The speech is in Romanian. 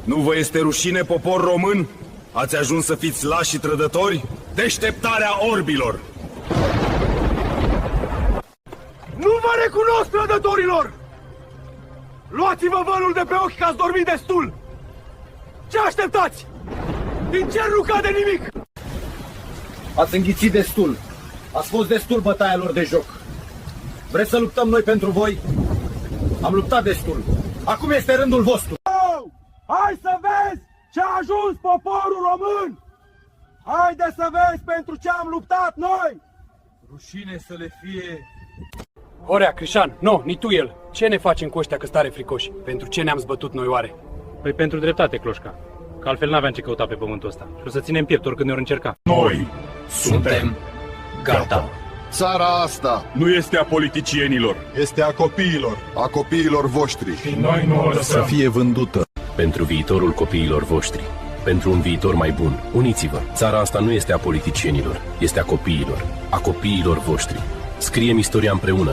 Nu vă este rușine, popor român? Ați ajuns să fiți lași și trădători? Deșteptarea orbilor! Nu vă recunosc, trădătorilor! Luați-vă vălul de pe ochi că ați dormit destul! Ce așteptați? Din cer nu cade nimic! Ați înghițit destul. Ați fost destul bătaielor de joc. Vreți să luptăm noi pentru voi? Am luptat destul. Acum este rândul vostru. Hai să vezi ce a ajuns poporul român! Haide să vezi pentru ce am luptat noi! Rușine să le fie. Horea, Crișan, nici tu el. Ce ne facem cu ăștia că stare fricoși? Pentru ce ne-am zbătut noi oare? Păi pentru dreptate, Cloșca. Că altfel n-aveam ce căuta pe pământul ăsta. Și o să ținem piept oricând ne-or încerca. Noi suntem gata. Țara asta Nu este a politicienilor. este a copiilor. A copiilor voștri. Și noi nu o Să fie vândută. Pentru viitorul copiilor voștri, pentru un viitor mai bun, uniți-vă! Țara asta nu este a politicienilor, este a copiilor voștri. Scriem istoria împreună.